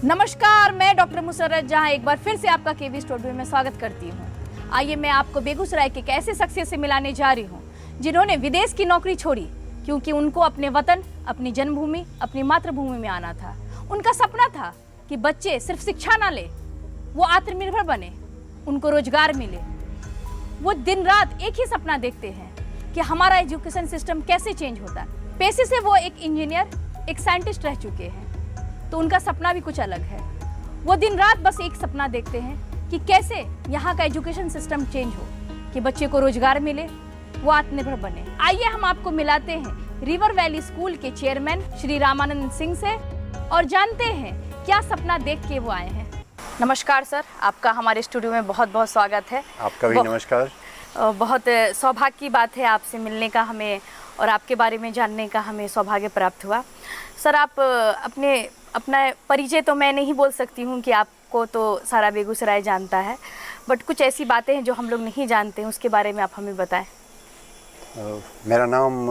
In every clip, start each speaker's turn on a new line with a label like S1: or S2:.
S1: नमस्कार, मैं डॉक्टर मुसर्रत जहां एक बार फिर से आपका केवी स्टूडियो में स्वागत करती हूं। आइए मैं आपको बेगूसराय के एक ऐसे शख्सियत से मिलाने जा रही हूं जिन्होंने विदेश की नौकरी छोड़ी क्योंकि उनको अपने वतन, अपनी जन्मभूमि, अपनी मातृभूमि में आना था। उनका सपना था कि बच्चे सिर्फ शिक्षा ना ले, वो आत्मनिर्भर बने, उनको रोजगार मिले। वो दिन रात एक ही सपना देखते हैं कि हमारा एजुकेशन सिस्टम कैसे चेंज होता है। पेशे से वो एक इंजीनियर, एक साइंटिस्ट रह चुके हैं, तो उनका सपना भी कुछ अलग है। वो दिन रात बस एक सपना देखते हैं कि कैसे यहाँ का एजुकेशन सिस्टम चेंज हो, कि बच्चे को रोजगार मिले, वो आत्मनिर्भर बने। आइए हम आपको मिलाते हैं रिवर वैली स्कूल के चेयरमैन श्री रामानंद सिंह से और जानते हैं क्या सपना देख के वो आए हैं। नमस्कार सर, आपका हमारे स्टूडियो में बहुत बहुत स्वागत है।
S2: आपका भी नमस्कार।
S1: बहुत सौभाग्य की बात है आपसे मिलने का हमें और आपके बारे में जानने का हमें सौभाग्य प्राप्त हुआ। सर, आप अपना परिचय तो मैं नहीं बोल सकती हूँ कि आपको तो सारा बेगूसराय जानता है, बट कुछ ऐसी बातें हैं जो हम लोग नहीं जानते हैं, उसके बारे में आप हमें बताएं।
S2: मेरा नाम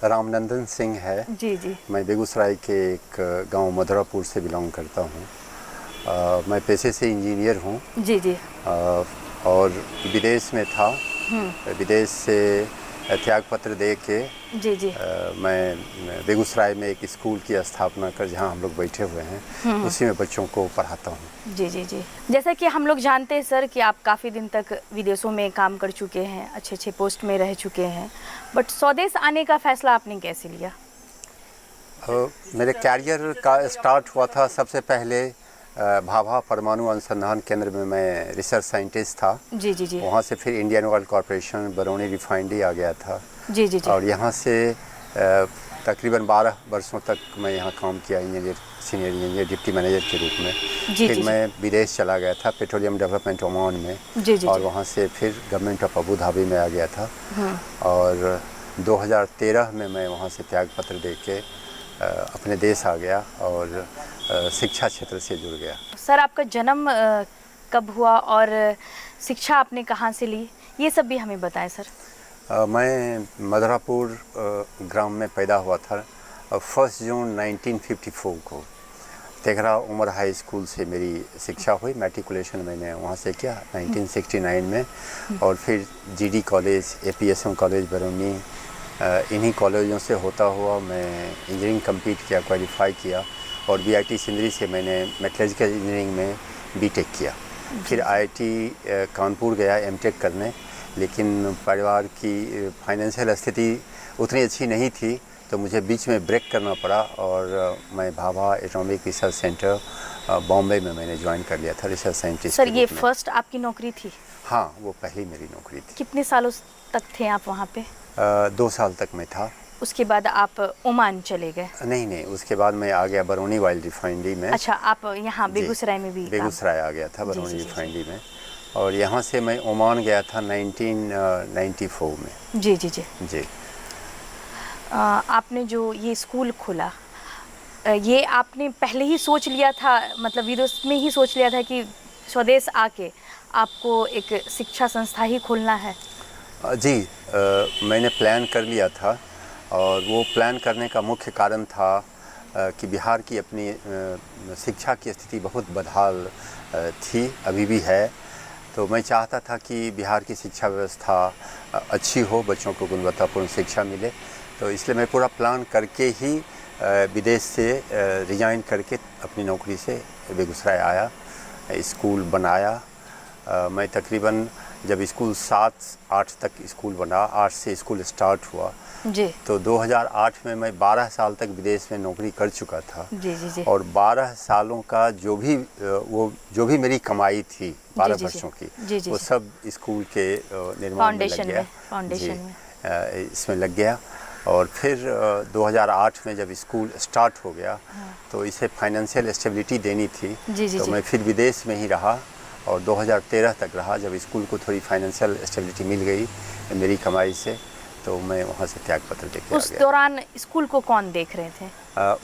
S2: रामनंदन सिंह है।
S1: जी जी।
S2: मैं बेगूसराय के एक गांव मधुरापुर से बिलोंग करता हूँ। मैं पेशे से इंजीनियर हूँ।
S1: जी जी।
S2: और विदेश में था। विदेश से त्याग पत्र दे के
S1: जी जी।
S2: मैं बेगूसराय में एक स्कूल की स्थापना कर, जहाँ हम लोग बैठे हुए हैं, उसी में बच्चों को पढ़ाता हूँ।
S1: जी जी जी। जैसा कि हम लोग जानते हैं सर कि आप काफ़ी दिन तक विदेशों में काम कर चुके हैं, अच्छे अच्छे पोस्ट में रह चुके हैं, बट स्वदेश आने का फैसला आपने कैसे लिया?
S2: मेरे कैरियर का स्टार्ट हुआ था सबसे पहले भाभा परमाणु अनुसंधान केंद्र में। मैं रिसर्च साइंटिस्ट था।
S1: जी जी जी।
S2: वहाँ से फिर Indian Oil Corporation Barauni refinery आ गया था।
S1: जी जी जी।
S2: और यहाँ से तकरीबन 12 वर्षों तक मैं यहाँ काम किया, engineer, senior engineer, deputy manager के रूप में।
S1: जी
S2: फिर
S1: जी।
S2: मैं विदेश चला गया था, पेट्रोलियम डेवलपमेंट ओमान में।
S1: जी जी।
S2: और वहाँ से फिर गवर्नमेंट ऑफ अबू धाबी में आ गया था। और 2013 में मैं वहाँ से त्याग पत्र दे के अपने देश आ गया और शिक्षा क्षेत्र से जुड़ गया।
S1: सर, आपका जन्म कब हुआ और शिक्षा आपने कहाँ से ली, ये सब भी हमें बताएं सर।
S2: मैं मधुरापुर ग्राम में पैदा हुआ था। 1 जून 1954 को तेघरा उमर हाई स्कूल से मेरी शिक्षा हुई। मैट्रिकुलेशन मैंने वहाँ से किया 1969 में। और फिर जीडी कॉलेज, एपीएसएम कॉलेज बरौनी, इन्हीं कॉलेजों से होता हुआ मैं इंजीनियरिंग कंप्लीट किया, क्वालिफाई किया। और बीआईटी सिंदरी से मैंने मेटलर्जिकल इंजीनियरिंग में बीटेक किया। फिर आईआईटी कानपुर गया एमटेक करने, लेकिन परिवार की फाइनेंशियल स्थिति उतनी अच्छी नहीं थी, तो मुझे बीच में ब्रेक करना पड़ा। और मैं Bhabha atomic research centre Bombay में मैंने ज्वाइन कर लिया था रिसर्च साइंटिस्ट।
S1: सर, ये फर्स्ट आपकी नौकरी थी?
S2: हाँ, वो पहली मेरी नौकरी थी।
S1: कितने सालों तक थे आप वहाँ पे?
S2: 2 साल तक मैं था।
S1: उसके बाद आप ओमान चले गए?
S2: नहीं, उसके बाद मैं आ गया बरौनी ऑयल रिफाइनरी में।
S1: अच्छा, आप यहाँ बेगूसराय में भी?
S2: बेगूसराय आ गया था बरौनी रिफाइनरी में। और यहाँ से मैं ओमान गया था 1994 में।
S1: जी जी जी
S2: जी।
S1: आपने जो ये स्कूल खोला, ये आपने पहले ही सोच लिया था, मतलब विदेश में ही सोच लिया था कि स्वदेश आके आपको एक शिक्षा संस्था ही खोलना है?
S2: जी, मैंने प्लान कर लिया था। और वो प्लान करने का मुख्य कारण था कि बिहार की अपनी शिक्षा की स्थिति बहुत बदहाल थी, अभी भी है। तो मैं चाहता था कि बिहार की शिक्षा व्यवस्था अच्छी हो, बच्चों को गुणवत्तापूर्ण शिक्षा मिले। तो इसलिए मैं पूरा प्लान करके ही विदेश से रिजाइन करके अपनी नौकरी से बेगूसराय आया, स्कूल बनाया। मैं तकरीबन जब स्कूल 7-8 तक स्कूल बना, 8 से स्कूल स्टार्ट हुआ
S1: जी,
S2: तो 2008 में मैं 12 साल तक विदेश में नौकरी कर चुका था।
S1: जी जी जी।
S2: और 12 सालों का जो भी मेरी कमाई थी 12 वर्षों की,
S1: जी जी,
S2: वो सब स्कूल के निर्माण में लग गया।
S1: फाउंडेशन में
S2: इसमें लग गया। और फिर 2008 में जब स्कूल स्टार्ट हो गया, तो इसे फाइनेंशियल स्टेबिलिटी देनी थी।
S1: जी जी
S2: तो
S1: जी।
S2: मैं फिर विदेश में ही रहा और 2013 तक रहा। जब स्कूल को थोड़ी फाइनेंशियल स्टेबिलिटी मिल गई मेरी कमाई से, तो मैं वहाँ से त्याग पत्र देके आ गया।
S1: उस दौरान स्कूल को कौन देख रहे थे?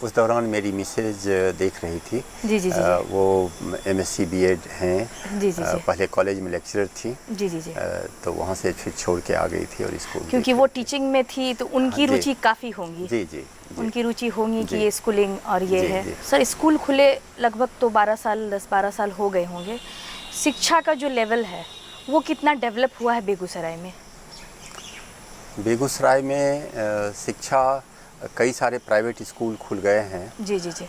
S2: उस दौरान मेरी मिसेज देख रही थी।
S1: जी जी जी।
S2: वो एमएससी बीएड हैं।
S1: जी जी जी।
S2: पहले कॉलेज में लेक्चरर थी।
S1: जी जी जी।
S2: तो वहाँ से फिर छोड़ के आ गई थी और स्कूल,
S1: क्योंकि वो टीचिंग में थी तो उनकी रुचि काफ़ी होंगी।
S2: जी जी।
S1: उनकी रुचि होंगी कि
S2: जी।
S1: ये स्कूलिंग और ये
S2: जी,
S1: है।
S2: जी।
S1: सर स्कूल खुले लगभग तो 10-12 साल हो गए होंगे। शिक्षा का जो लेवल है वो कितना डेवलप हुआ है बेगूसराय में?
S2: बेगूसराय में शिक्षा, कई सारे प्राइवेट स्कूल खुल गए हैं।
S1: जी जी जी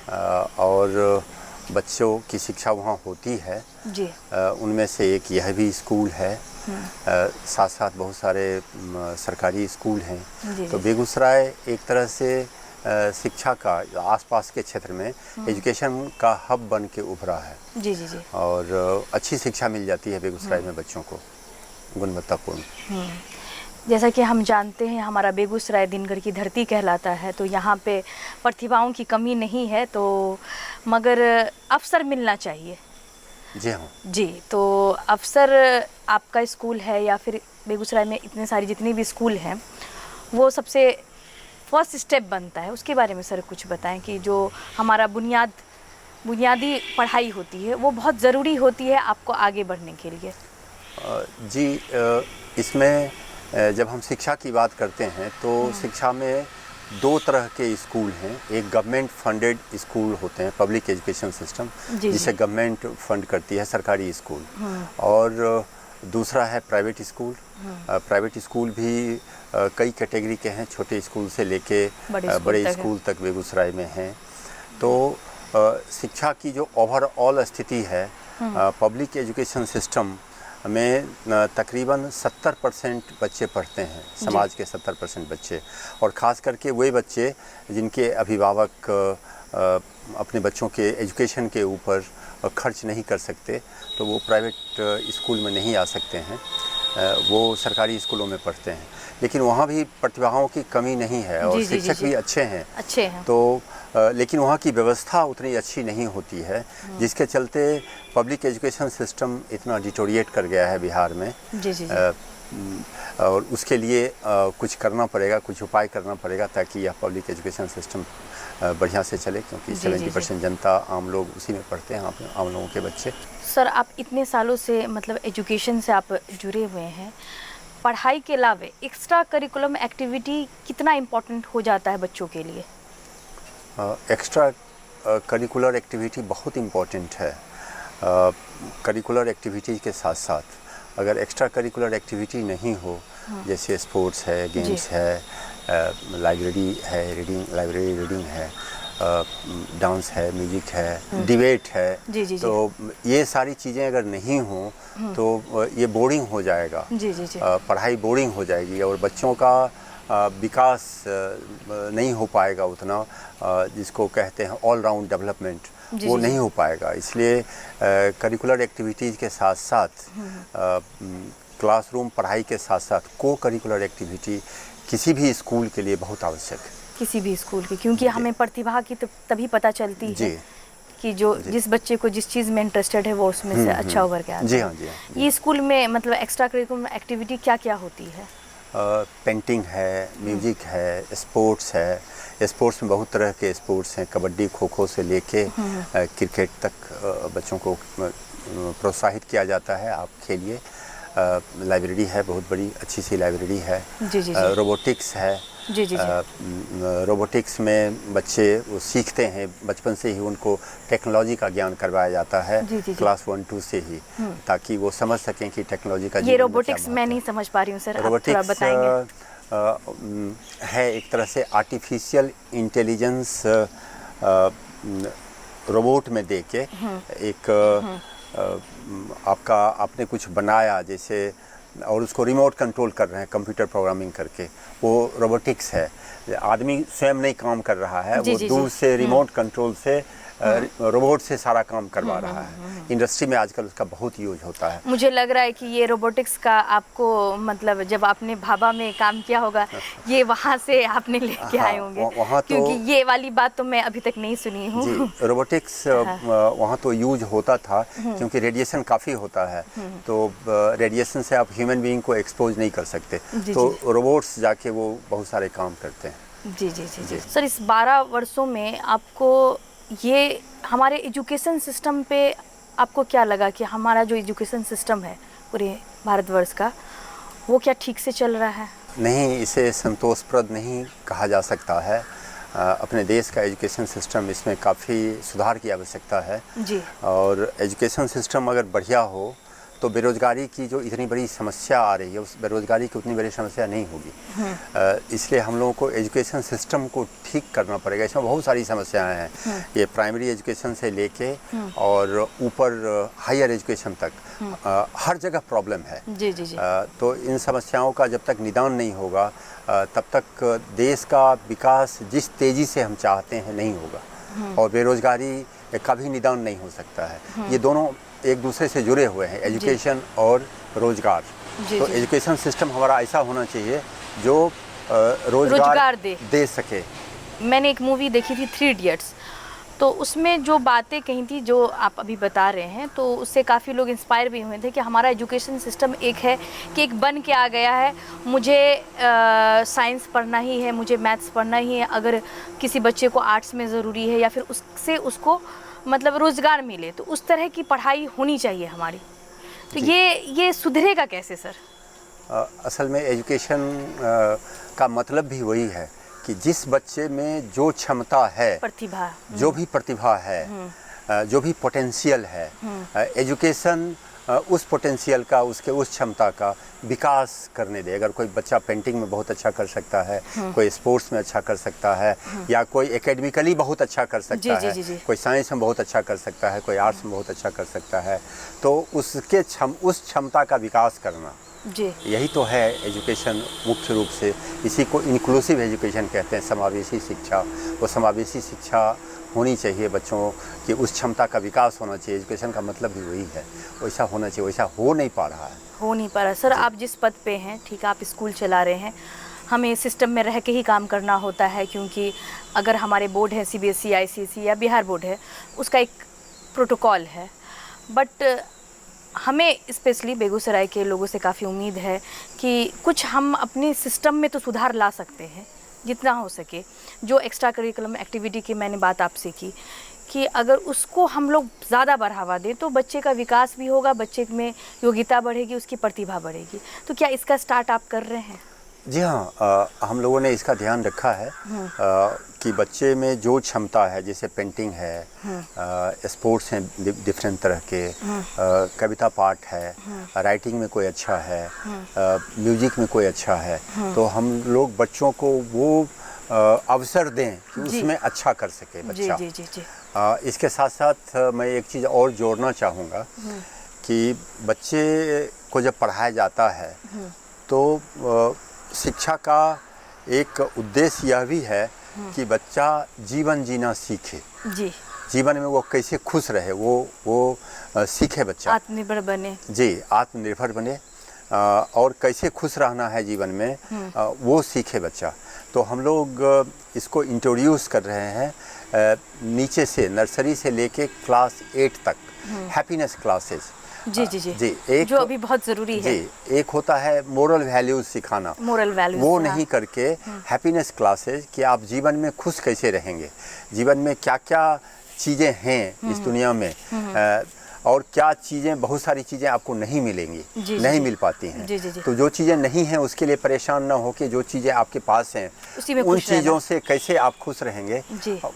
S2: और बच्चों की शिक्षा वहाँ होती है।
S1: जी।
S2: उनमें से एक यह भी स्कूल है। साथ साथ बहुत सारे सरकारी स्कूल हैं।
S1: जी,
S2: तो
S1: जी।
S2: बेगूसराय एक तरह से शिक्षा का आसपास के क्षेत्र में एजुकेशन का हब बन के उभरा है।
S1: जी जी जी।
S2: और अच्छी शिक्षा मिल जाती है बेगूसराय में बच्चों को, गुणवत्तापूर्ण।
S1: जैसा कि हम जानते हैं हमारा बेगूसराय दिनगर की धरती कहलाता है, तो यहाँ पे प्रतिभाओं की कमी नहीं है, तो मगर अवसर मिलना चाहिए।
S2: जी हाँ।
S1: जी, तो अवसर आपका स्कूल है या फिर बेगूसराय में इतने सारी जितनी भी स्कूल हैं वो सबसे फर्स्ट स्टेप बनता है, उसके बारे में सर कुछ बताएं कि जो हमारा बुनियादी पढ़ाई होती है वो बहुत ज़रूरी होती है आपको आगे बढ़ने के लिए।
S2: जी, इसमें जब हम शिक्षा की बात करते हैं तो शिक्षा में दो तरह के स्कूल हैं। एक गवर्नमेंट फंडेड स्कूल होते हैं, पब्लिक एजुकेशन सिस्टम, जिसे गवर्नमेंट फंड करती है, सरकारी स्कूल। और दूसरा है प्राइवेट स्कूल। प्राइवेट स्कूल भी कई कैटेगरी के हैं, छोटे स्कूल से लेके बड़े स्कूल तक बेगूसराय में हैं। तो शिक्षा की जो ओवरऑल स्थिति है पब्लिक एजुकेशन सिस्टम में तकरीबन 70% बच्चे पढ़ते हैं, समाज के 70% बच्चे। और ख़ास करके वही बच्चे जिनके अभिभावक अपने बच्चों के एजुकेशन के ऊपर खर्च नहीं कर सकते, तो वो प्राइवेट स्कूल में नहीं आ सकते हैं, वो सरकारी स्कूलों में पढ़ते हैं। लेकिन वहाँ भी प्रतिभाओं की कमी नहीं है और शिक्षक भी अच्छे हैं। तो लेकिन वहाँ की व्यवस्था उतनी अच्छी नहीं होती है, जिसके चलते पब्लिक एजुकेशन सिस्टम इतना डिटोरिएट कर गया है बिहार में।
S1: जी जी जी।
S2: और उसके लिए कुछ करना पड़ेगा, कुछ उपाय करना पड़ेगा ताकि यह पब्लिक एजुकेशन सिस्टम बढ़िया से चले, क्योंकि 70% जनता, आम लोग उसी में पढ़ते हैं, आम लोगों के बच्चे।
S1: सर आप इतने सालों से मतलब एजुकेशन से आप जुड़े हुए हैं, पढ़ाई के अलावा एक्स्ट्रा करिकुलम एक्टिविटी कितना इम्पोर्टेंट हो जाता है बच्चों के लिए?
S2: एक्स्ट्रा करिकुलर एक्टिविटी बहुत इम्पोर्टेंट है। करिकुलर एक्टिविटी के साथ साथ अगर एक्स्ट्रा करिकुलर एक्टिविटी नहीं हो, जैसे स्पोर्ट्स है, गेम्स है, लाइब्रेरी है, रीडिंग है, डांस है, म्यूजिक है, डिबेट है, तो ये सारी चीज़ें अगर नहीं हो तो ये बोरिंग हो जाएगा। पढ़ाई बोरिंग हो जाएगी और बच्चों का विकास नहीं हो पाएगा उतना, जिसको कहते हैं ऑल राउंड डेवलपमेंट, वो नहीं हो पाएगा। इसलिए करिकुलर एक्टिविटीज़ के साथ साथ क्लासरूम पढ़ाई के साथ साथ को करिकुलर एक्टिविटी किसी भी स्कूल के लिए बहुत आवश्यक है। किसी भी स्कूल की,
S1: क्योंकि हमें प्रतिभा की तभी पता चलती है कि जिस बच्चे को जिस चीज़ में इंटरेस्टेड है वो उसमें से अच्छा उभर के आता है।
S2: जी हाँ, जी हाँ।
S1: ये स्कूल में मतलब एक्स्ट्रा करिकुलर एक्टिविटी क्या क्या होती है?
S2: पेंटिंग है, म्यूजिक है, स्पोर्ट्स है। स्पोर्ट्स में बहुत तरह के स्पोर्ट्स हैं, कबड्डी, खो खो से लेके क्रिकेट तक बच्चों को प्रोत्साहित किया जाता है, आप खेलिए। लाइब्रेरी है, बहुत बड़ी अच्छी सी लाइब्रेरी है। रोबोटिक्स है। रोबोटिक्स में बच्चे वो सीखते हैं, बचपन से ही उनको टेक्नोलॉजी का ज्ञान करवाया जाता है, क्लास 1-2 से ही, ताकि वो समझ सकें कि टेक्नोलॉजी का।
S1: ये रोबोटिक्स मैं नहीं समझ पा रही हूँ सर, आप थोड़ा बताएंगे?
S2: है एक तरह से आर्टिफिशियल इंटेलिजेंस रोबोट में दे के एक आपने कुछ बनाया जैसे, और उसको रिमोट कंट्रोल कर रहे हैं कंप्यूटर प्रोग्रामिंग करके, वो रोबोटिक्स है। आदमी स्वयं नहीं काम कर रहा है, वो दूर से रिमोट कंट्रोल से रोबोट से सारा काम करवा रहा है। इंडस्ट्री में आजकल उसका बहुत यूज होता है।
S1: मुझे लग रहा है कि ये रोबोटिक्स का आपको मतलब जब आपने भाभा में काम किया होगा, ये वहाँ से आपने लेके आए होंगे।
S2: वहाँ तो,
S1: क्योंकि ये वाली बात तो मैं अभी तक नहीं सुनी हूँ।
S2: जी, रोबोटिक्स वहाँ तो यूज होता था, क्योंकि रेडिएशन काफ़ी होता है, तो रेडिएशन से आप ह्यूमन बीइंग को एक्सपोज नहीं कर सकते, तो रोबोट्स जाके वो बहुत सारे काम करते हैं।
S1: जी। सर इस 12 वर्षों में आपको ये हमारे एजुकेशन सिस्टम पे आपको क्या लगा कि हमारा जो एजुकेशन सिस्टम है पूरे भारतवर्ष का, वो क्या ठीक से चल रहा है?
S2: नहीं, इसे संतोषप्रद नहीं कहा जा सकता है। अपने देश का एजुकेशन सिस्टम, इसमें काफ़ी सुधार की आवश्यकता है
S1: जी।
S2: और एजुकेशन सिस्टम अगर बढ़िया हो तो बेरोज़गारी की जो इतनी बड़ी समस्या आ रही है, उस बेरोज़गारी की उतनी बड़ी समस्या नहीं होगी। इसलिए हम लोगों को एजुकेशन सिस्टम को ठीक करना पड़ेगा। इसमें बहुत सारी समस्याएं हैं, ये प्राइमरी एजुकेशन से लेके और ऊपर हायर एजुकेशन तक हर जगह प्रॉब्लम है।
S1: जी जी जी।
S2: तो इन समस्याओं का जब तक निदान नहीं होगा तब तक देश का विकास जिस तेज़ी से हम चाहते हैं नहीं होगा और बेरोज़गारी का भी निदान नहीं हो सकता है। ये दोनों एक दूसरे से जुड़े हुए हैं, एजुकेशन और रोजगार। तो एजुकेशन सिस्टम हमारा ऐसा होना चाहिए जो रोजगार दे सके।
S1: मैंने एक मूवी देखी थी 3 इडियट्स, तो उसमें जो बातें कही थी जो आप अभी बता रहे हैं, तो उससे काफ़ी लोग इंस्पायर भी हुए थे कि हमारा एजुकेशन सिस्टम एक है कि एक बन के आ गया है, मुझे साइंस पढ़ना ही है, मुझे मैथ्स पढ़ना ही है। अगर किसी बच्चे को आर्ट्स में ज़रूरी है या फिर उससे उसको मतलब रोज़गार मिले, तो उस तरह की पढ़ाई होनी चाहिए हमारी। तो ये सुधरेगा कैसे सर?
S2: असल में एजुकेशन का मतलब भी वही है कि जिस बच्चे में जो क्षमता है, प्रतिभा, जो भी प्रतिभा है, जो भी पोटेंशियल है, एजुकेशन उस पोटेंशियल का, उसके उस क्षमता का विकास करने दे। अगर कोई बच्चा पेंटिंग में बहुत अच्छा कर सकता है, कोई स्पोर्ट्स में अच्छा कर सकता है, या कोई एकेडमिकली बहुत अच्छा कर सकता है, कोई साइंस में बहुत अच्छा कर सकता है, कोई आर्ट्स में बहुत अच्छा कर सकता है, तो उसके उस क्षमता का विकास करना, यही तो है एजुकेशन मुख्य रूप से। इसी को इंक्लूसिव एजुकेशन कहते हैं, समावेशी शिक्षा। वो समावेशी शिक्षा होनी चाहिए बच्चों की, उस क्षमता का विकास होना चाहिए। एजुकेशन का मतलब भी वही है, वैसा होना चाहिए। वैसा हो नहीं पा रहा है।
S1: सर, आप जिस पद पे हैं, ठीक है, आप स्कूल चला रहे हैं, हमें सिस्टम में रह के ही काम करना होता है, क्योंकि अगर हमारे बोर्ड है CBSE, ICSE या बिहार बोर्ड है, उसका एक प्रोटोकॉल है। बट हमें स्पेशली बेगूसराय के लोगों से काफ़ी उम्मीद है कि कुछ हम अपने सिस्टम में तो सुधार ला सकते हैं जितना हो सके। जो एक्स्ट्रा करिकुलम एक्टिविटी की मैंने बात आपसे की कि अगर उसको हम लोग ज़्यादा बढ़ावा दें तो बच्चे का विकास भी होगा, बच्चे में योग्यता बढ़ेगी, उसकी प्रतिभा बढ़ेगी। तो क्या इसका स्टार्ट आप कर रहे हैं?
S2: जी हाँ, हम लोगों ने इसका ध्यान रखा है कि बच्चे में जो क्षमता है, जैसे पेंटिंग है, स्पोर्ट्स हैं डिफरेंट तरह के, कविता पाठ है, राइटिंग में कोई अच्छा है, म्यूजिक में कोई अच्छा है, तो हम लोग बच्चों को वो अवसर दें कि उसमें अच्छा कर सके बच्चा। जी। इसके साथ साथ मैं एक चीज़ और जोड़ना चाहूँगा कि बच्चे को जब पढ़ाया जाता है तो शिक्षा का एक उद्देश्य यह भी है कि बच्चा जीवन जीना सीखे। जी। जीवन में वो कैसे खुश रहे, वो सीखे बच्चा।
S1: आत्मनिर्भर बने।
S2: जी, आत्मनिर्भर बने और कैसे खुश रहना है जीवन में, वो सीखे बच्चा। तो हम लोग इसको इंट्रोड्यूस कर रहे हैं नीचे से, नर्सरी से लेके क्लास 8 तक, हैप्पीनेस क्लासेस। जी, एक
S1: जो अभी बहुत ज़रूरी है।
S2: जी, एक होता है मोरल वैल्यूज सिखाना,
S1: मोरल वैल्यूज,
S2: वो नहीं करके हैप्पीनेस क्लासेस कि आप जीवन में खुश कैसे रहेंगे, जीवन में क्या क्या चीज़ें हैं इस दुनिया में, और क्या चीज़ें, बहुत सारी चीज़ें आपको नहीं मिलेंगी, नहीं मिल पाती हैं। तो जो चीज़ें नहीं हैं उसके लिए परेशान ना हो कि जो चीज़ें आपके पास हैं उन चीज़ों से कैसे आप खुश रहेंगे,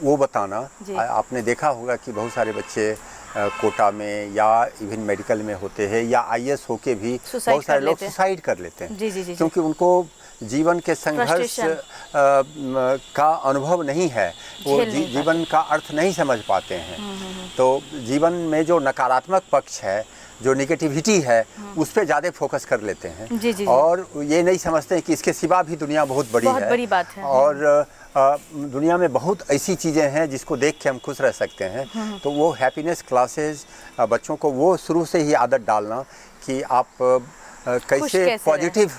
S2: वो बताना। आपने देखा होगा कि बहुत सारे बच्चे कोटा में या इवन मेडिकल में होते हैं, या IAS होके भी बहुत सारे लोग सुसाइड कर लेते हैं, क्योंकि उनको जीवन के संघर्ष का अनुभव नहीं है, वो जीवन का अर्थ नहीं समझ पाते हैं। तो जीवन में जो नकारात्मक पक्ष है, जो निगेटिविटी है, उस पर ज़्यादा फोकस कर लेते हैं। और ये नहीं समझते हैं कि इसके सिवा भी दुनिया बहुत बड़ी
S1: बात है।
S2: और दुनिया में बहुत ऐसी चीज़ें हैं जिसको देख के हम खुश रह सकते हैं। तो वो हैप्पीनेस क्लासेस बच्चों को वो शुरू से ही आदत डालना कि आप कैसे पॉजिटिव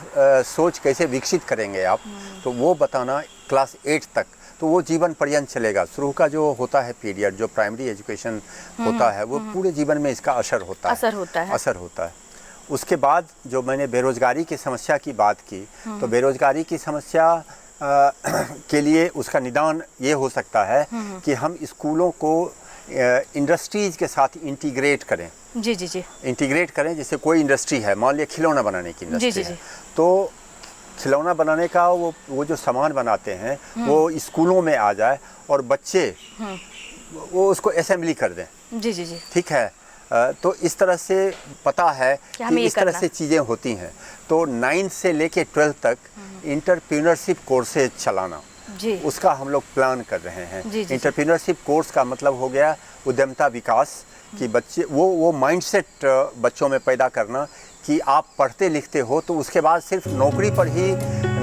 S2: सोच कैसे विकसित करेंगे आप, तो वो बताना क्लास 8 तक। तो वो जीवन पर्यंत चलेगा। शुरू का जो होता है पीरियड, जो प्राइमरी एजुकेशन होता है, वो पूरे जीवन में इसका असर होता है। उसके बाद जो मैंने बेरोजगारी की समस्या की बात की, तो बेरोजगारी की समस्या के लिए उसका निदान ये हो सकता है कि हम स्कूलों को इंडस्ट्रीज के साथ इंटीग्रेट करें। इंटीग्रेट करें। जैसे कोई इंडस्ट्री है, मान लिया खिलौना बनाने की इंडस्ट्री है, तो खिलौना बनाने का वो जो सामान बनाते हैं वो स्कूलों में आ जाए और बच्चे वो उसको असेंबली कर दें।
S1: जी जी जी।
S2: ठीक है, तो इस तरह से पता है कि इस तरह से चीज़ें होती हैं। तो 9th से लेके 12th तक इंटरप्रेन्योरशिप कोर्सेज चलाना
S1: जी,
S2: उसका हम लोग प्लान कर रहे हैं।
S1: इंटरप्रेन्योरशिप
S2: कोर्स का मतलब हो गया उद्यमता विकास, कि बच्चे वो माइंडसेट बच्चों में पैदा करना कि आप पढ़ते लिखते हो तो उसके बाद सिर्फ नौकरी पर ही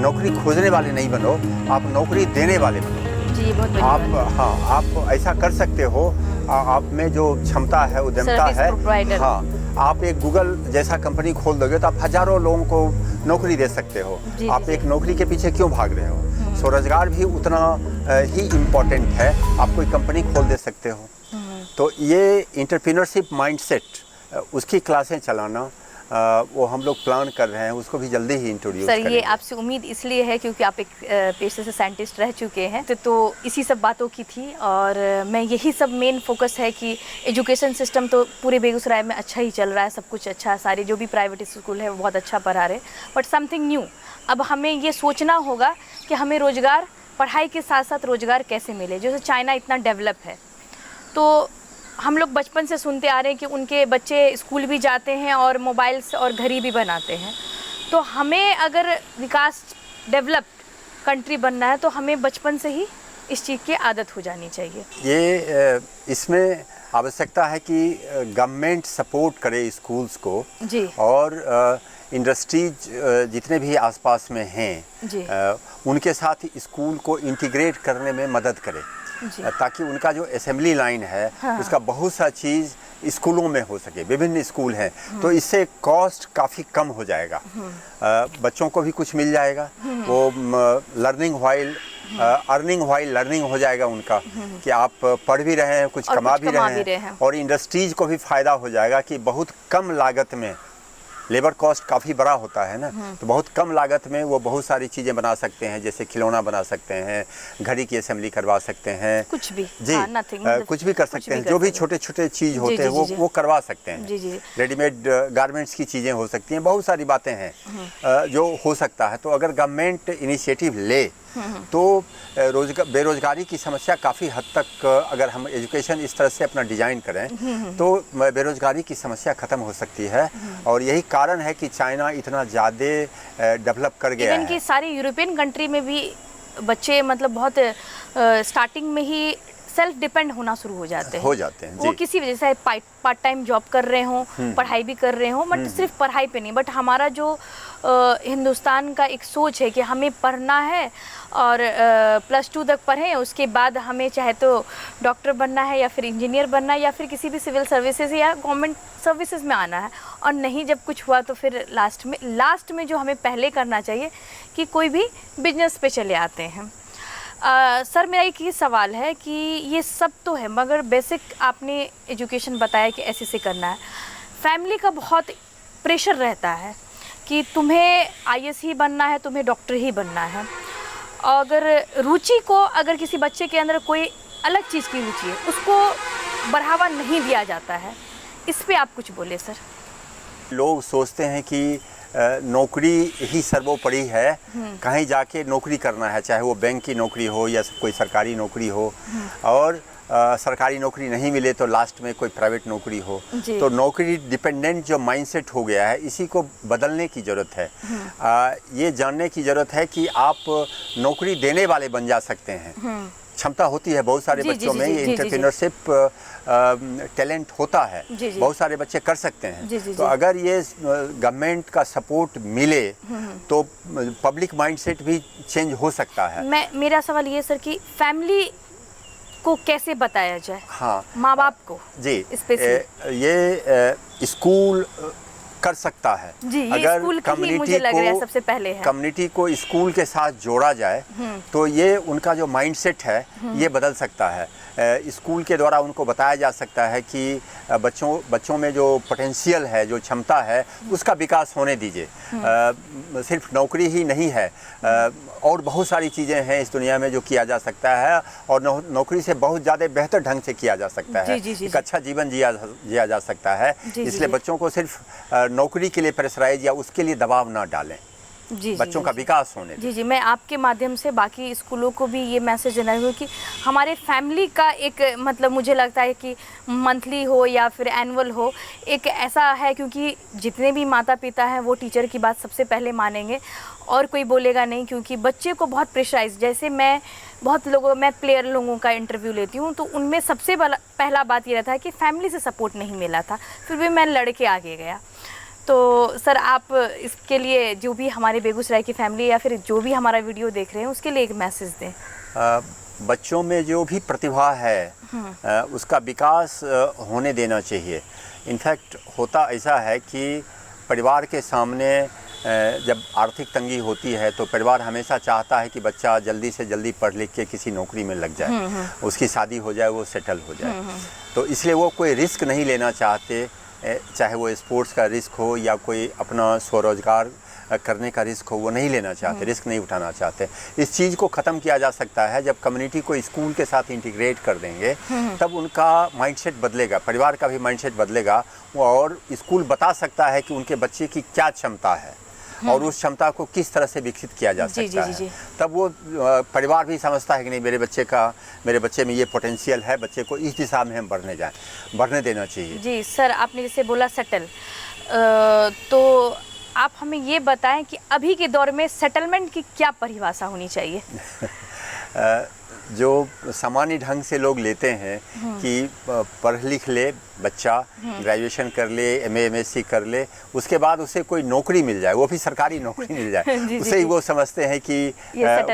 S2: नौकरी खोजने वाले नहीं बनो, आप नौकरी देने वाले बनो।
S1: जी, बहुत बढ़िया
S2: आप
S1: बात।
S2: हाँ, आप ऐसा कर सकते हो, आप में जो क्षमता है, उद्यमता है, हाँ, आप एक गूगल जैसा कंपनी खोल दोगे तो आप हजारों लोगों को नौकरी दे सकते हो। आप एक नौकरी के पीछे क्यों भाग रहे हो? स्वरोजगार भी उतना ही इम्पोर्टेंट है, आप कोई कंपनी खोल दे सकते हो। तो ये इंटरप्रेन्योरशिप माइंडसेट उसकी क्लासें चलाना वो हम लोग प्लान कर रहे हैं, उसको भी जल्दी ही इंट्रोड्यूस करेंगे।
S1: सर, ये आपसे उम्मीद इसलिए है क्योंकि आप एक पेशे से साइंटिस्ट रह चुके हैं, तो इसी सब बातों की थी। और मैं यही सब मेन फोकस है कि एजुकेशन सिस्टम तो पूरे बेगूसराय में अच्छा ही चल रहा है, सब कुछ अच्छा है, सारे जो भी प्राइवेट स्कूल है वो बहुत अच्छा पढ़ा रहे हैं, बट समथिंग न्यू। अब हमें ये सोचना होगा कि हमें रोज़गार, पढ़ाई के साथ साथ रोज़गार कैसे मिले। जैसे चाइना इतना डेवलप है, तो हम लोग बचपन से सुनते आ रहे हैं कि उनके बच्चे स्कूल भी जाते हैं और मोबाइल्स और घड़ी भी बनाते हैं। तो हमें अगर विकास डेवलप्ड कंट्री बनना है तो हमें बचपन से ही इस चीज़ की आदत हो जानी चाहिए।
S2: ये इसमें आवश्यकता है कि गवर्नमेंट सपोर्ट करे स्कूल्स को
S1: जी,
S2: और इंडस्ट्रीज जितने भी आसपास में हैं उनके साथ स्कूल को इंटीग्रेट करने में मदद करे, ताकि उनका जो असेंबली लाइन है उसका बहुत सा चीज़ स्कूलों में हो सके। विभिन्न स्कूल हैं तो इससे कॉस्ट काफ़ी कम हो जाएगा, बच्चों को भी कुछ मिल जाएगा, वो learning while earning while learning हो जाएगा उनका, कि आप पढ़ भी रहे हैं, कुछ कमा भी रहे हैं, और इंडस्ट्रीज को भी फ़ायदा हो जाएगा कि बहुत कम लागत में, लेबर कॉस्ट काफ़ी बड़ा होता है ना, तो बहुत कम लागत में वो बहुत सारी चीज़ें बना सकते हैं, जैसे खिलौना बना सकते हैं, घड़ी की असेंबली करवा सकते हैं,
S1: कुछ भी
S2: जी, कुछ भी कर सकते हैं, जो भी छोटे छोटे चीज़ होते हैं वो करवा सकते हैं। रेडीमेड गारमेंट्स की चीज़ें हो सकती हैं, बहुत सारी बातें हैं जो हो सकता है। तो अगर गवर्नमेंट इनिशिएटिव ले तो बेरोजगारी की समस्या काफ़ी हद तक, अगर हम एजुकेशन इस तरह से अपना डिज़ाइन करें तो बेरोजगारी की समस्या ख़त्म हो सकती है। और यही कारण है कि चाइना इतना ज़्यादा डेवलप कर गया है।
S1: इवन कि सारी यूरोपियन कंट्री में भी बच्चे मतलब बहुत स्टार्टिंग में ही सेल्फ डिपेंड होना शुरू हो जाते हैं वो किसी वजह से पार्ट टाइम जॉब कर रहे हों, पढ़ाई भी कर रहे हों, बट सिर्फ पढ़ाई पे नहीं। बट हमारा जो हिंदुस्तान का एक सोच है कि हमें पढ़ना है और +2 तक पढ़ें, उसके बाद हमें चाहे तो डॉक्टर बनना है या फिर इंजीनियर बनना है या फिर किसी भी सिविल सर्विसेज या गवर्नमेंट सर्विसेज में आना है। और नहीं, जब कुछ हुआ तो फिर लास्ट में जो हमें पहले करना चाहिए कि कोई भी बिजनेस पे चले आते हैं। सर, मेरा एक ये सवाल है कि ये सब तो है, मगर बेसिक आपने एजुकेशन बताया कि ऐसे करना है। फैमिली का बहुत प्रेशर रहता है कि तुम्हें IAS ही बनना है, तुम्हें डॉक्टर ही बनना है। अगर रुचि को, अगर किसी बच्चे के अंदर कोई अलग चीज़ की रुचि है, उसको बढ़ावा नहीं दिया जाता है, इस पे आप कुछ बोले सर।
S2: लोग सोचते हैं कि नौकरी ही सर्वोपरि है, कहीं जाके नौकरी करना है, चाहे वो बैंक की नौकरी हो या कोई सरकारी नौकरी हो, और सरकारी नौकरी नहीं मिले तो लास्ट में कोई प्राइवेट नौकरी हो। तो नौकरी डिपेंडेंट जो माइंडसेट हो गया है, इसी को बदलने की ज़रूरत है। ये जानने की ज़रूरत है कि आप नौकरी देने वाले बन जा सकते हैं। क्षमता होती है बहुत सारे बच्चों में, ये इंटरप्रेन्योरशिप टैलेंट होता है, बहुत सारे बच्चे कर सकते हैं। तो अगर ये गवर्नमेंट का सपोर्ट मिले तो पब्लिक माइंडसेट भी चेंज हो सकता है।
S1: मेरा सवाल ये सर कि फैमिली को कैसे बताया जाए,
S2: हाँ,
S1: माँ बाप को
S2: जी,
S1: ये
S2: स्कूल कर सकता है। अगर
S1: कम्युनिटी
S2: को स्कूल के साथ जोड़ा जाए तो ये उनका जो माइंडसेट है ये बदल सकता है। स्कूल के द्वारा उनको बताया जा सकता है कि बच्चों में जो पोटेंशियल है, जो क्षमता है, उसका विकास होने दीजिए। सिर्फ नौकरी ही नहीं है, और बहुत सारी चीज़ें हैं इस दुनिया में जो किया जा सकता है, और नौकरी से बहुत ज़्यादा बेहतर ढंग से किया जा सकता है। एक अच्छा जीवन जिया जा सकता है। इसलिए बच्चों को सिर्फ नौकरी के लिए प्रेशराइज या उसके लिए दबाव ना डालें।
S1: जी,
S2: बच्चों
S1: जी,
S2: का
S1: जी।
S2: विकास होने दें।
S1: जी जी, मैं आपके माध्यम से बाकी स्कूलों को भी ये मैसेज देना चाहूँगी कि हमारे फैमिली का एक मतलब मुझे लगता है कि मंथली हो या फिर एनुअल हो, एक ऐसा है क्योंकि जितने भी माता पिता हैं वो टीचर की बात सबसे पहले मानेंगे और कोई बोलेगा नहीं, क्योंकि बच्चे को बहुत प्रेशराइज, जैसे मैं प्लेयर लोगों का इंटरव्यू लेती हूँ तो उनमें सबसे पहला बात ये रहता है कि फैमिली से सपोर्ट नहीं मिला था, फिर भी मैं लड़के आगे गया। तो सर आप इसके लिए जो भी हमारे बेगूसराय की फैमिली या फिर जो भी हमारा वीडियो देख रहे हैं उसके लिए एक मैसेज दें।
S2: बच्चों में जो भी प्रतिभा है उसका विकास होने देना चाहिए। इनफैक्ट होता ऐसा है कि परिवार के सामने जब आर्थिक तंगी होती है तो परिवार हमेशा चाहता है कि बच्चा जल्दी से जल्दी पढ़ लिख के किसी नौकरी में लग जाए, उसकी शादी हो जाए, वो सेटल हो जाए। तो इसलिए वो कोई रिस्क नहीं लेना चाहते, चाहे वो स्पोर्ट्स का रिस्क हो या कोई अपना स्वरोजगार करने का रिस्क हो, वो नहीं लेना चाहते, रिस्क नहीं उठाना चाहते। इस चीज़ को ख़त्म किया जा सकता है जब कम्युनिटी को स्कूल के साथ इंटीग्रेट कर देंगे, तब उनका माइंडसेट बदलेगा, परिवार का भी माइंडसेट बदलेगा और स्कूल बता सकता है कि उनके बच्चे की क्या क्षमता है और उस क्षमता को किस तरह से विकसित किया जा सकता है। तब वो परिवार भी समझता है कि नहीं, मेरे बच्चे में ये पोटेंशियल है, बच्चे को इस दिशा में हम बढ़ने देना चाहिए।
S1: जी सर, आपने जैसे बोला सेटल, तो आप हमें ये बताएं कि अभी के दौर में सेटलमेंट की क्या परिभाषा होनी चाहिए?
S2: जो सामान्य ढंग से लोग लेते हैं कि पढ़ लिख ले बच्चा, ग्रेजुएशन कर ले, एमए एमएससी कर ले, उसके बाद उसे कोई नौकरी मिल जाए, वो भी सरकारी नौकरी मिल जाए, उसे ही वो समझते हैं कि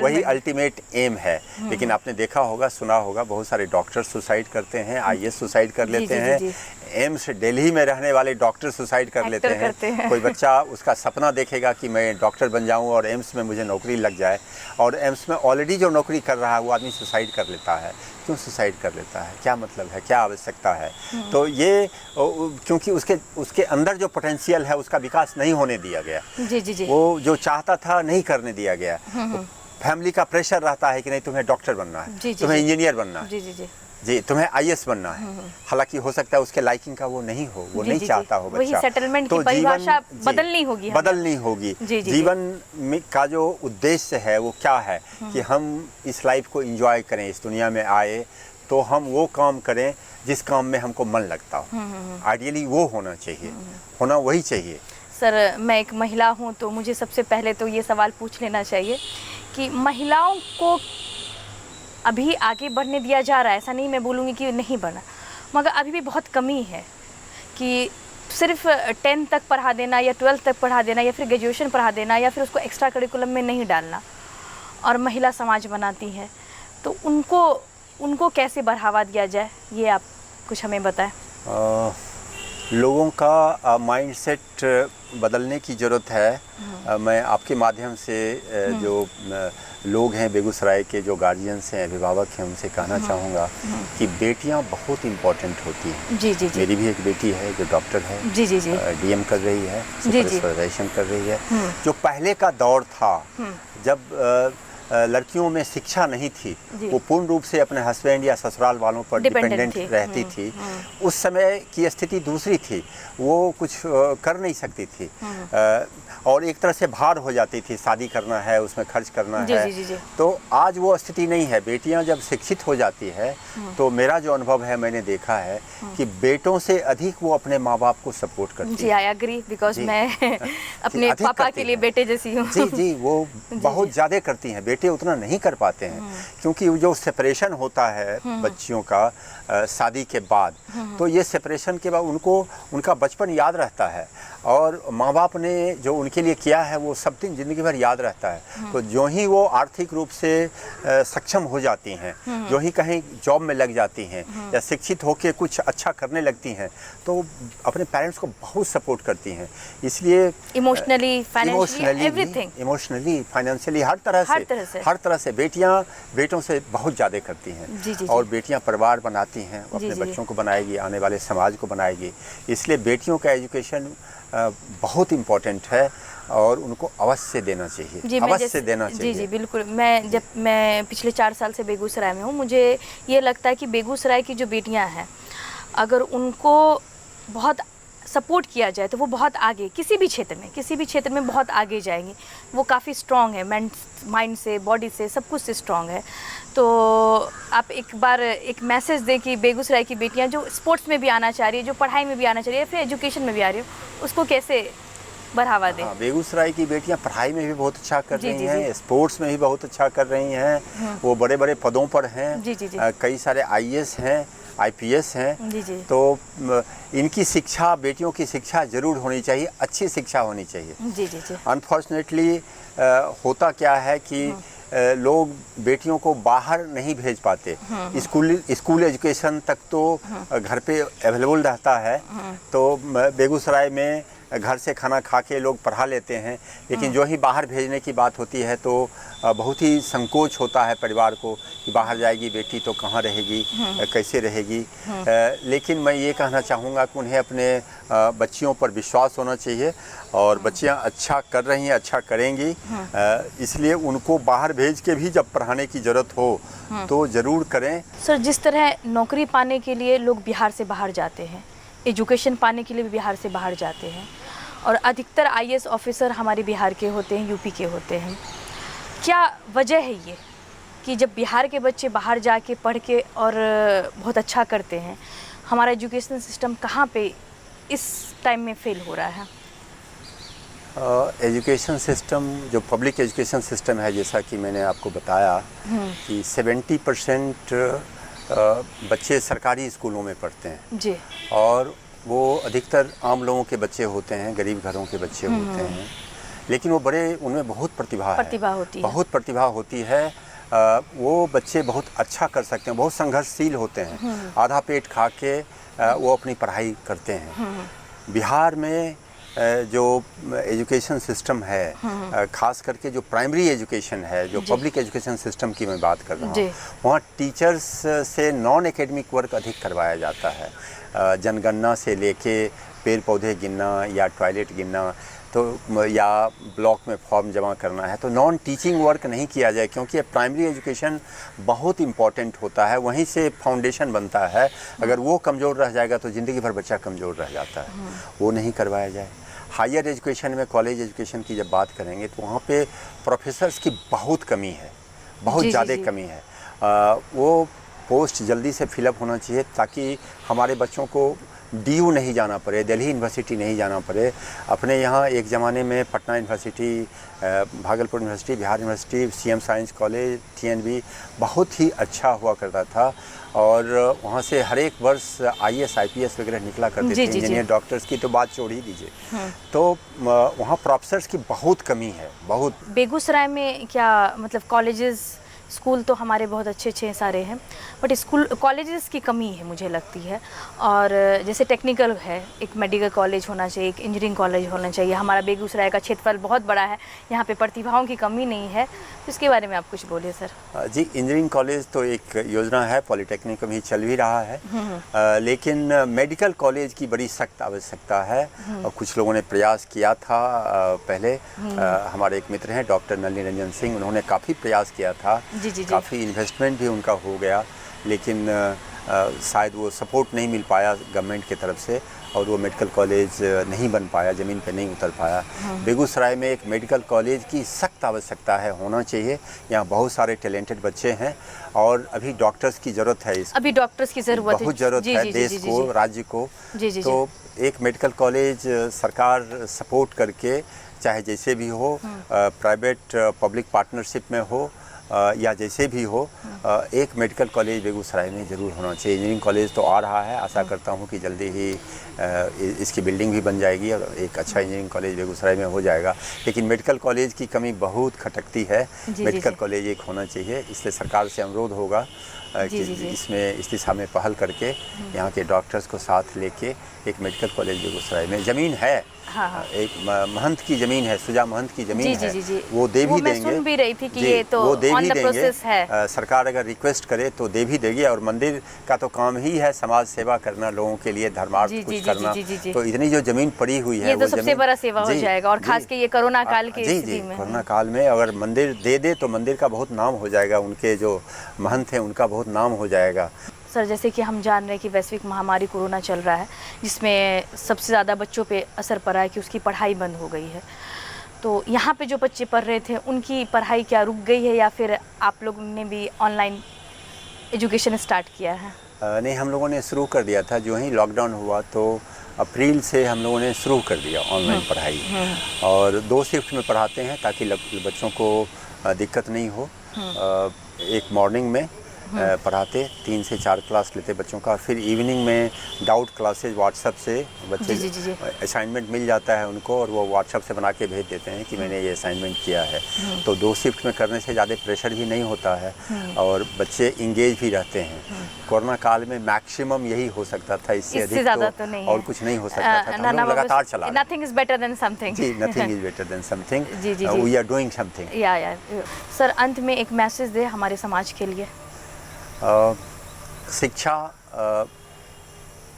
S2: वही अल्टीमेट एम है। लेकिन आपने देखा होगा, सुना होगा, बहुत सारे डॉक्टर सुसाइड करते हैं, आईएएस सुसाइड कर लेते हैं, एम्स दिल्ली में रहने वाले डॉक्टर सुसाइड कर लेते हैं। कोई बच्चा उसका सपना देखेगा कि मैं डॉक्टर बन जाऊं और एम्स में मुझे नौकरी लग जाए, और एम्स में ऑलरेडी जो नौकरी कर रहा है वो आदमी सुसाइड कर लेता है। क्यों सुसाइड कर लेता है, क्या मतलब है, क्या आवश्यकता है? तो ये क्योंकि उसके अंदर जो पोटेंशियल है उसका विकास नहीं होने दिया गया।
S1: जी।
S2: वो जो चाहता था नहीं करने दिया गया। फैमिली का प्रेशर रहता है कि नहीं, तुम्हें डॉक्टर बनना है, तुम्हें इंजीनियर बनना है, जी तुम्हें आईएएस बनना है। हालांकि हो सकता है उसके लाइकिंग का वो नहीं हो, वो नहीं चाहता हो बच्चा।
S1: वही सेटलमेंट की परिभाषा बदलनी होगी।
S2: जीवन में का जो उद्देश्य है वो क्या है कि हम इस लाइफ को एंजॉय करें, इस दुनिया में आए तो हम वो काम करें जिस काम में हमको मन लगता हो। आइडियली वो होना चाहिए, होना वही चाहिए।
S1: सर, मैं एक महिला हूँ तो मुझे सबसे पहले तो ये सवाल पूछ लेना चाहिए कि महिलाओं को अभी आगे बढ़ने दिया जा रहा है? ऐसा नहीं मैं बोलूँगी कि नहीं बढ़ा, मगर अभी भी बहुत कमी है कि सिर्फ 10th तक पढ़ा देना या 12th तक पढ़ा देना या फिर ग्रेजुएशन पढ़ा देना या फिर उसको एक्स्ट्रा करिकुलम में नहीं डालना, और महिला समाज बनाती है तो उनको कैसे बढ़ावा दिया जाए, ये आप कुछ हमें बताएं।
S2: लोगों का माइंडसेट बदलने की ज़रूरत है। मैं आपके माध्यम से जो लोग हैं बेगूसराय के, जो गार्जियंस हैं, अभिभावक हैं, उनसे कहना चाहूँगा कि बेटियां बहुत इम्पोर्टेंट होती हैं।
S1: जी।
S2: मेरी भी एक बेटी है जो डॉक्टर है, डीएम कर रही है, सुपरवाइजेशन कर रही है। जो पहले का दौर था जब लड़कियों में शिक्षा नहीं थी, वो पूर्ण रूप से अपने हस्बैंड या ससुराल वालों पर डिपेंडेंट रहती थी। उस समय की स्थिति दूसरी थी, वो कुछ कर नहीं सकती थी और एक तरह से भार हो जाती थी, शादी करना है, उसमें खर्च करना है। तो आज वो स्थिति नहीं है। बेटियां जब शिक्षित हो जाती है तो मेरा जो अनुभव है, मैंने देखा है कि बेटों से अधिक वो अपने माँ बाप को सपोर्ट करती है।
S1: जी, आई एग्री, बिकॉज मैं अपने पापा के लिए बेटे जैसी हूँ।
S2: जी, वो बहुत ज़्यादा करती हैं। बेटे उतना नहीं कर पाते हैं क्योंकि जो सेपरेशन होता है बच्चियों का शादी के बाद, तो ये सेपरेशन के बाद उनका बचपन याद रहता है और माँ बाप ने जो उनके लिए किया है वो सब दिन ज़िंदगी भर याद रहता है। तो जो ही वो आर्थिक रूप से सक्षम हो जाती हैं, जो ही कहीं जॉब में लग जाती हैं या शिक्षित होकर कुछ अच्छा करने लगती हैं, तो अपने पेरेंट्स को बहुत सपोर्ट करती हैं। इसलिए
S1: इमोशनली,
S2: फाइनेंशियली हर तरह से बेटियां बेटों से बहुत ज़्यादा करती हैं। और बेटियां परिवार बनाती हैं, अपने बच्चों को बनाएगी, आने वाले समाज को बनाएगी। इसलिए बेटियों का एजुकेशन बहुत इम्पोर्टेंट है और उनको अवश्य देना चाहिए, अवश्य देना चाहिए।
S1: जी, बिल्कुल। मैं पिछले 4 साल से बेगूसराय में हूँ, मुझे ये लगता है कि बेगूसराय की जो बेटियाँ हैं, अगर उनको बहुत सपोर्ट किया जाए तो वो बहुत आगे किसी भी क्षेत्र में बहुत आगे जाएंगी। वो काफ़ी स्ट्रॉन्ग है, माइंड से, बॉडी से, सब कुछ से स्ट्रॉन्ग है। तो आप एक बार एक मैसेज दें कि बेगूसराय की बेटियां जो स्पोर्ट्स में भी आना चाह रही है, जो पढ़ाई में भी आना चाह रही है, फिर एजुकेशन में भी आ रही है, उसको कैसे बढ़ावा दें।
S2: हाँ, बेगूसराय की बेटियां पढ़ाई में भी बहुत अच्छा कर
S1: जी,
S2: रही
S1: जी,
S2: हैं,
S1: जी।
S2: स्पोर्ट्स में भी बहुत अच्छा कर रही हैं, वो बड़े बड़े पदों पर हैं।
S1: जी, जी, जी।
S2: कई सारे आईएएस हैं, आईपीएस हैं।
S1: जी, जी।
S2: तो इनकी शिक्षा, बेटियों की शिक्षा जरूर होनी चाहिए, अच्छी शिक्षा होनी चाहिए।
S1: जी, जी, जी।
S2: अनफॉर्चुनेटली होता क्या है कि लोग बेटियों को बाहर नहीं भेज पाते। स्कूल एजुकेशन तक तो घर पे अवेलेबल रहता है। तो बेगूसराय में घर से खाना खा के लोग पढ़ा लेते हैं, लेकिन जो ही बाहर भेजने की बात होती है तो बहुत ही संकोच होता है परिवार को कि बाहर जाएगी बेटी तो कहाँ रहेगी, कैसे रहेगी। लेकिन मैं ये कहना चाहूँगा कि उन्हें अपने बच्चियों पर विश्वास होना चाहिए और बच्चियाँ अच्छा कर रही हैं, अच्छा करेंगी। इसलिए उनको बाहर भेज के भी जब पढ़ाने की ज़रूरत हो तो ज़रूर करें।
S1: सर, जिस तरह नौकरी पाने के लिए लोग बिहार से बाहर जाते हैं, एजुकेशन पाने के लिए भी बिहार से बाहर जाते हैं, और अधिकतर आईएएस ऑफिसर हमारे बिहार के होते हैं, यूपी के होते हैं। क्या वजह है ये कि जब बिहार के बच्चे बाहर जाके पढ़ के और बहुत अच्छा करते हैं, हमारा एजुकेशन सिस्टम कहाँ पे इस टाइम में फेल हो रहा है?
S2: एजुकेशन सिस्टम, जो पब्लिक एजुकेशन सिस्टम है, जैसा कि मैंने आपको बताया कि 70% बच्चे सरकारी स्कूलों में पढ़ते हैं
S1: जी।
S2: और वो अधिकतर आम लोगों के बच्चे होते हैं, गरीब घरों के बच्चे होते हैं, लेकिन वो बड़े, उनमें बहुत प्रतिभा
S1: होती है,
S2: बहुत प्रतिभा होती है। वो बच्चे बहुत अच्छा कर सकते हैं, बहुत संघर्षशील होते हैं, आधा पेट खा के वो अपनी पढ़ाई करते हैं। बिहार में जो एजुकेशन सिस्टम है, खास करके जो प्राइमरी एजुकेशन है, जो पब्लिक एजुकेशन सिस्टम की मैं बात कर रहा हूँ, वहाँ टीचर्स से नॉन एकेडमिक वर्क अधिक करवाया जाता है। जनगणना से लेके पेड़ पौधे गिनना या टॉयलेट गिनना, तो या ब्लॉक में फॉर्म जमा करना है, तो नॉन टीचिंग वर्क नहीं किया जाए, क्योंकि प्राइमरी एजुकेशन बहुत इम्पॉर्टेंट होता है, वहीं से फाउंडेशन बनता है। अगर वो कमज़ोर रह जाएगा तो ज़िंदगी भर बच्चा कमज़ोर रह जाता है, वो नहीं करवाया जाए। हायर एजुकेशन में, कॉलेज एजुकेशन की जब बात करेंगे तो वहाँ पे प्रोफेसर्स की बहुत कमी है, बहुत ज़्यादा कमी है। वो पोस्ट जल्दी से फिलअप होना चाहिए ताकि हमारे बच्चों को डीयू नहीं जाना पड़े, दिल्ली यूनिवर्सिटी नहीं जाना पड़े। अपने यहाँ एक ज़माने में Patna university, Bhagalpur university, Bihar university, CM science college, TNB बहुत ही अच्छा हुआ करता था और वहाँ से हर एक वर्ष आईएएस आईपीएस वगैरह निकला करते थे। इंजीनियर, डॉक्टर्स की तो बात छोड़ ही दीजिए। तो वहाँ प्रोफेसर्स की बहुत कमी है, बहुत।
S1: बेगूसराय में क्या मतलब कॉलेजेस, स्कूल तो हमारे बहुत अच्छे सारे हैं, बट स्कूल कॉलेजेस की कमी है मुझे लगती है। और जैसे टेक्निकल है, एक मेडिकल कॉलेज होना चाहिए, एक इंजीनियरिंग कॉलेज होना चाहिए। हमारा बेगूसराय का क्षेत्रफल बहुत बड़ा है, यहाँ पे प्रतिभाओं की कमी नहीं है, तो इसके बारे में आप कुछ बोलिए सर।
S2: जी, इंजीनियरिंग कॉलेज तो एक योजना है, पॉलिटेक्निक में चल भी रहा है, लेकिन मेडिकल कॉलेज की बड़ी सख्त आवश्यकता है। और कुछ लोगों ने प्रयास किया था पहले। हमारे एक मित्र हैं डॉक्टर नलिनी रंजन सिंह, उन्होंने काफ़ी प्रयास किया था, काफ़ी इन्वेस्टमेंट भी उनका हो गया, लेकिन शायद वो सपोर्ट नहीं मिल पाया गवर्नमेंट की तरफ से और वो मेडिकल कॉलेज नहीं बन पाया, ज़मीन पे नहीं उतर पाया। बेगूसराय में एक मेडिकल कॉलेज की सख्त आवश्यकता है, होना चाहिए। यहाँ बहुत सारे टैलेंटेड बच्चे हैं और अभी डॉक्टर्स की ज़रूरत है, अभी
S1: डॉक्टर्स की ज़रूरत है,
S2: बहुत ज़रूरत है देश को, राज्य को। तो एक मेडिकल कॉलेज सरकार सपोर्ट करके, चाहे जैसे भी हो, प्राइवेट पब्लिक पार्टनरशिप में हो या जैसे भी हो, एक मेडिकल कॉलेज बेगूसराय में ज़रूर होना चाहिए। इंजीनियरिंग कॉलेज तो आ रहा है, आशा करता हूँ कि जल्दी ही इसकी बिल्डिंग भी बन जाएगी और एक अच्छा इंजीनियरिंग कॉलेज बेगूसराय में हो जाएगा। लेकिन मेडिकल कॉलेज की कमी बहुत खटकती है, मेडिकल कॉलेज एक होना चाहिए। इसलिए सरकार से अनुरोध होगा कि इसमें, इस दिशा में पहल करके यहाँ के डॉक्टर्स को साथ लेके एक मेडिकल कॉलेज बेगूसराय में, ज़मीन है, एक महंत की ज़मीन है, सुजा महंत की ज़मीन है, वो दे भी देंगे।
S1: सुन भी रही थी कि ये तो
S2: वो दे भी देंगे,
S1: है।
S2: सरकार अगर रिक्वेस्ट करे तो दे भी देगी। और मंदिर का तो काम ही है समाज सेवा करना, लोगों के लिए धर्मार्थ कुछ करना। तो इतनी जो ज़मीन पड़ी हुई है,
S1: ये तो सबसे बड़ा सेवा हो जाएगा। और खास के ये कोरोना काल की स्थिति में,
S2: कोरोना काल में अगर मंदिर दे दे तो मंदिर का बहुत नाम हो जाएगा, उनके जो महंत हैं उनका बहुत नाम हो जाएगा।
S1: सर जैसे कि हम जान रहे हैं कि वैश्विक महामारी कोरोना चल रहा है, जिसमें सबसे ज़्यादा बच्चों पे असर पड़ा है कि उसकी पढ़ाई बंद हो गई है। तो यहाँ पे जो बच्चे पढ़ रहे थे उनकी पढ़ाई क्या रुक गई है या फिर आप लोगों ने भी ऑनलाइन एजुकेशन स्टार्ट किया है?
S2: नहीं, हम लोगों ने शुरू कर दिया था। जो ही लॉकडाउन हुआ तो अप्रैल से हम लोगों ने शुरू कर दिया ऑनलाइन पढ़ाई। और 2 शिफ्ट में पढ़ाते हैं ताकि बच्चों को दिक्कत नहीं हो। एक मॉर्निंग में पढ़ाते 3 से 4 क्लास लेते बच्चों का, फिर इवनिंग में डाउट क्लासेज व्हाट्सएप से बच्चे असाइनमेंट मिल जाता है उनको और वो व्हाट्सएप से बना के भेज देते हैं कि मैंने ये असाइनमेंट किया है। तो 2 शिफ्ट में करने से ज़्यादा प्रेशर भी नहीं होता है और बच्चे इंगेज भी रहते हैं। कोरोना काल में मैक्सिमम यही हो सकता था, इससे अधिक तो नहीं और कुछ नहीं हो सकता था। हम लोग लगातार चला।
S1: Nothing is better than something.
S2: जी, nothing is better than something. We are doing something.
S1: Yeah sir, अंत में एक मैसेज दे हमारे समाज के लिए।
S2: शिक्षा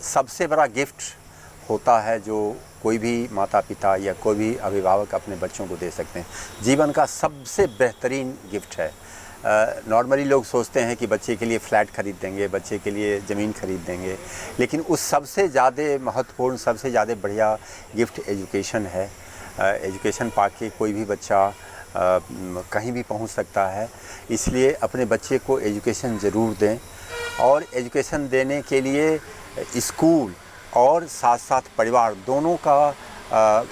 S2: सबसे बड़ा गिफ्ट होता है जो कोई भी माता पिता या कोई भी अभिभावक अपने बच्चों को दे सकते हैं। जीवन का सबसे बेहतरीन गिफ्ट है। नॉर्मली लोग सोचते हैं कि बच्चे के लिए फ्लैट खरीद देंगे, बच्चे के लिए ज़मीन खरीद देंगे, लेकिन उस सबसे ज़्यादा महत्वपूर्ण, सबसे ज़्यादा बढ़िया गिफ्ट एजुकेशन है। एजुकेशन पाके कोई भी बच्चा कहीं भी पहुंच सकता है। इसलिए अपने बच्चे को एजुकेशन ज़रूर दें और एजुकेशन देने के लिए स्कूल और साथ साथ परिवार दोनों का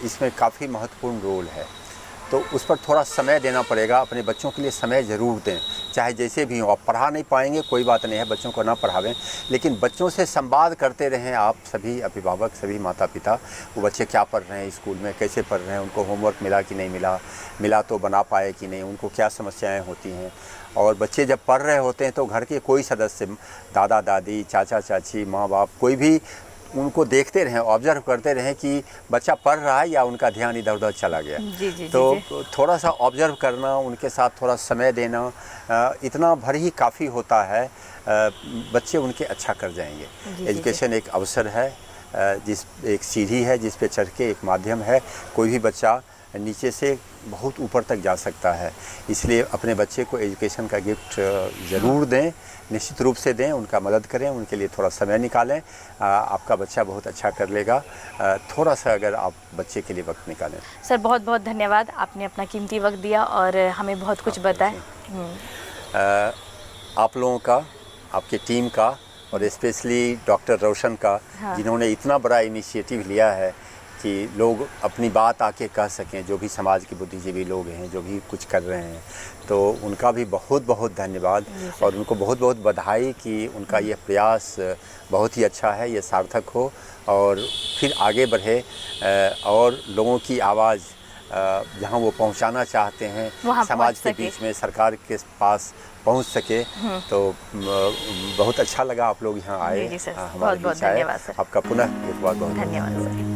S2: इसमें काफ़ी महत्वपूर्ण रोल है। तो उस पर थोड़ा समय देना पड़ेगा। अपने बच्चों के लिए समय ज़रूर दें, चाहे जैसे भी हो। आप पढ़ा नहीं पाएंगे कोई बात नहीं है, बच्चों को ना पढ़ावें, लेकिन बच्चों से संवाद करते रहें। आप सभी अभिभावक, सभी माता पिता, वो बच्चे क्या पढ़ रहे हैं स्कूल में, कैसे पढ़ रहे हैं, उनको होमवर्क मिला कि नहीं मिला तो बना पाए कि नहीं, उनको क्या समस्याएं होती हैं। और बच्चे जब पढ़ रहे होते हैं तो घर के कोई सदस्य, दादा दादी, चाचा चाची, माँ बाप, कोई भी उनको देखते रहें, ऑब्जर्व करते रहें कि बच्चा पढ़ रहा है या उनका ध्यान इधर उधर चला गया। तो थोड़ा सा ऑब्जर्व करना, उनके साथ थोड़ा समय देना, इतना भर ही काफ़ी होता है। बच्चे उनके अच्छा कर जाएंगे। एजुकेशन एक अवसर है, एक सीढ़ी है जिस पे चढ़ के, एक माध्यम है। कोई भी बच्चा नीचे से बहुत ऊपर तक जा सकता है। इसलिए अपने बच्चे को एजुकेशन का गिफ्ट ज़रूर दें, निश्चित रूप से दें, उनका मदद करें, उनके लिए थोड़ा समय निकालें। आपका बच्चा बहुत अच्छा कर लेगा। थोड़ा सा अगर आप बच्चे के लिए वक्त निकालें।
S1: सर बहुत बहुत धन्यवाद, आपने अपना कीमती वक्त दिया और हमें बहुत कुछ बताया।
S2: आप लोगों का, आपकी टीम का और स्पेशली डॉक्टर रोशन का, जिन्होंने इतना बड़ा इनिशिएटिव लिया है कि लोग अपनी बात आके कह सकें, जो भी समाज के बुद्धिजीवी लोग हैं, जो भी कुछ कर रहे हैं, तो उनका भी बहुत बहुत धन्यवाद और उनको बहुत बहुत बधाई कि उनका ये प्रयास बहुत ही अच्छा है, ये सार्थक हो और फिर आगे बढ़े और लोगों की आवाज़ जहाँ वो पहुँचाना चाहते हैं समाज के बीच में, सरकार के पास पहुँच सके। तो बहुत अच्छा लगा आप लोग यहाँ आए, हमारे बीच आए। आपका पुनः बहुत बहुत
S1: धन्यवाद।